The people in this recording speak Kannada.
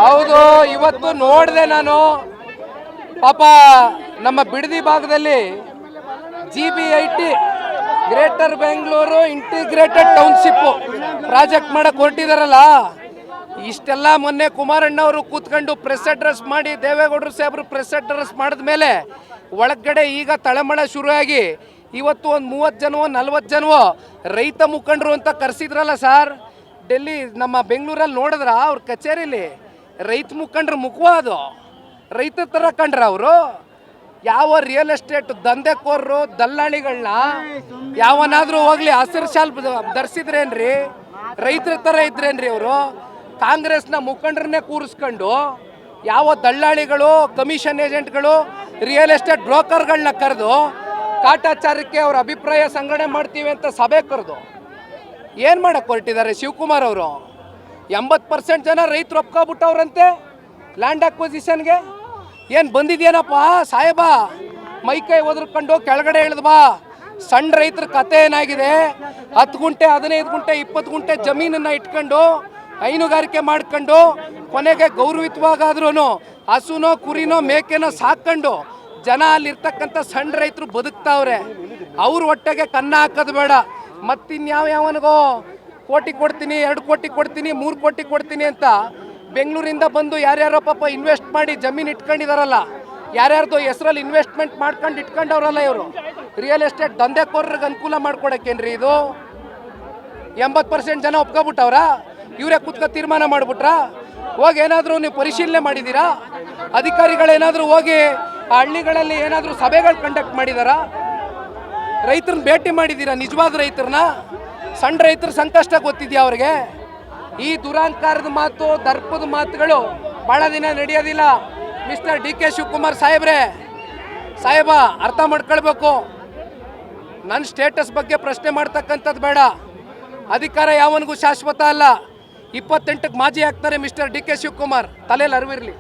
ಹೌದು, ಇವತ್ತು ನೋಡಿದೆ ನಾನು. ಪಾಪ ನಮ್ಮ ಬಿಡದಿ ಭಾಗದಲ್ಲಿ GBIT greater Bengaluru integrated township project ಮಾಡಕ್ಕೆ ಹೊರಟಿದಾರಲ್ಲ, ಇಷ್ಟೆಲ್ಲ ಮೊನ್ನೆ ಕುಮಾರಣ್ಣ ಅವರು ಕೂತ್ಕೊಂಡು ಪ್ರೆಸ್ ಅಡ್ರೆಸ್ ಮಾಡಿ, ದೇವೇಗೌಡರು ಸಾಹೇಬರು ಪ್ರೆಸ್ ಅಡ್ರೆಸ್ ಮಾಡಿದ ಮೇಲೆ ಒಳಗಡೆ ಈಗ ತಳಮಳ ಶುರುವಾಗಿ ಇವತ್ತು ಒಂದು 30 ಜನವೋ 40 ಜನವೋ ರೈತ ಮುಖಂಡರು ಅಂತ ಕರೆಸಿದ್ರಲ್ಲ ಸರ್. ಡೆಲ್ಲಿ ನಮ್ಮ ಬೆಂಗಳೂರಲ್ಲಿ ನೋಡಿದ್ರ ಅವ್ರ ಕಚೇರಿಲಿ ರೈತ ಮುಖಂಡ್ರ ಮುಖವ ಅದು ರೈತ ಥರ ಕಂಡ್ರ ಅವರು. ಯಾವ ರಿಯಲ್ ಎಸ್ಟೇಟ್ ದಂಧೆಕೋರರು ದಲ್ಲಾಳಿಗಳನ್ನ ಯಾವನಾದ್ರೂ ಹೋಗ್ಲಿ ಹಸಿರು ಶಾಲ್ ಧರಿಸಿದ್ರೇನ್ರಿ? ರೈತರ ಥರ ಇದ್ರೇನ್ರಿ ಅವರು? ಕಾಂಗ್ರೆಸ್ನ ಮುಖಂಡರನ್ನೇ ಕೂರಿಸ್ಕೊಂಡು ಯಾವ ದಲ್ಲಾಳಿಗಳು, ಕಮಿಷನ್ ಏಜೆಂಟ್ಗಳು, ರಿಯಲ್ ಎಸ್ಟೇಟ್ ಬ್ರೋಕರ್ಗಳನ್ನ ಕರೆದು ಕಾಟಾಚಾರಕ್ಕೆ ಅವ್ರ ಅಭಿಪ್ರಾಯ ಸಂಗ್ರಹಣೆ ಮಾಡ್ತೀವಿ ಅಂತ ಸಭೆ ಕರೆದು ಏನು ಮಾಡಕ್ಕೆ ಹೊರಟಿದ್ದಾರೆ ಶಿವಕುಮಾರ್ ಅವರು? 80% ಜನ ರೈತರು ಒಪ್ಕೊಬಿಟ್ಟವ್ರಂತೆ ಲ್ಯಾಂಡ್ ಅಕ್ವಿಸಿಷನ್ಗೆ. ಏನು ಬಂದಿದ್ಯೇನಪ್ಪ ಸಾಹೇಬ? ಮೈಕೈ ಒದರ್ಕೊಂಡು ಕೆಳಗಡೆ ಇಳಿದು ಬಾ. ಸಣ್ಣ ರೈತರ ಕತೆ ಏನಾಗಿದೆ? 10 ಗುಂಟೆ 15 ಗುಂಟೆ 20 ಗುಂಟೆ ಜಮೀನನ್ನು ಇಟ್ಕೊಂಡು ಹೈನುಗಾರಿಕೆ ಮಾಡ್ಕೊಂಡು ಕೊನೆಗೆ ಗೌರವಿತವಾಗಾದ್ರೂ ಹಸುನೋ ಕುರಿನೋ ಮೇಕೆನೋ ಸಾಕೊಂಡು ಜನ ಅಲ್ಲಿರ್ತಕ್ಕಂಥ ಸಣ್ಣ ರೈತರು ಬದುಕ್ತಾವ್ರೆ. ಅವ್ರ ಹೊಟ್ಟೆಗೆ ಕನ್ನ ಹಾಕೋದು ಬೇಡ. ಮತ್ತಿನ್ಯಾವನಿಗೋ ಕೋಟಿ ಕೊಡ್ತೀನಿ, 2 ಕೋಟಿ ಕೊಡ್ತೀನಿ, 3 ಕೋಟಿ ಕೊಡ್ತೀನಿ ಅಂತ ಬೆಂಗಳೂರಿಂದ ಬಂದು ಯಾರ್ಯಾರೋ ಪಾಪ ಇನ್ವೆಸ್ಟ್ ಮಾಡಿ ಜಮೀನು ಇಟ್ಕೊಂಡಿದಾರಲ್ಲ, ಯಾರ್ಯಾರ್ದು ಹೆಸರಲ್ಲಿ ಇನ್ವೆಸ್ಟ್ಮೆಂಟ್ ಮಾಡ್ಕೊಂಡು ಇಟ್ಕೊಂಡವ್ರಲ್ಲ ಇವರು. ರಿಯಲ್ ಎಸ್ಟೇಟ್ ದಂಧೆಕೋರರಿಗೆ ಅನುಕೂಲ ಮಾಡ್ಕೊಡಕ್ಕೇನ್ರಿ ಇದು? 80% ಜನ ಒಪ್ಕೊಬಿಟ್ಟವ್ರ? ಇವರೇ ಕೂತ್ಕೊ ತೀರ್ಮಾನ ಮಾಡಿಬಿಟ್ರಾ? ಹೋಗಿ ಏನಾದರೂ ನೀವು ಪರಿಶೀಲನೆ ಮಾಡಿದ್ದೀರಾ? ಅಧಿಕಾರಿಗಳೇನಾದರೂ ಹೋಗಿ ಆ ಹಳ್ಳಿಗಳಲ್ಲಿ ಏನಾದರೂ ಸಭೆಗಳು ಕಂಡಕ್ಟ್ ಮಾಡಿದಾರಾ? ರೈತರನ್ನ ಭೇಟಿ ಮಾಡಿದ್ದೀರಾ? ನಿಜವಾದ ರೈತರನ್ನ? ಸಣ್ಣ ರೈತರ ಸಂಕಷ್ಟ ಗೊತ್ತಿದೆಯಾ ಅವ್ರಿಗೆ? ಈ ದುರಾಂಕಾರದ ಮಾತು, ದರ್ಪದ ಮಾತುಗಳು ಭಾಳ ದಿನ ನಡೆಯೋದಿಲ್ಲ. ಮಿಸ್ಟರ್ DK ಶಿವಕುಮಾರ್ ಸಾಹೇಬ ಅರ್ಥ ಮಾಡ್ಕೊಳ್ಬೇಕು. ನನ್ನ ಸ್ಟೇಟಸ್ ಬಗ್ಗೆ ಪ್ರಶ್ನೆ ಮಾಡ್ತಕ್ಕಂಥದ್ದು ಬೇಡ. ಅಧಿಕಾರ ಯಾವನಿಗೂ ಶಾಶ್ವತ ಅಲ್ಲ. 28ಕ್ಕೆ ಮಾಜಿ ಆಗ್ತಾರೆ ಮಿಸ್ಟರ್ DK ಶಿವಕುಮಾರ್, ತಲೆಯಲ್ಲಿ ಅರಿವಿರಲಿ.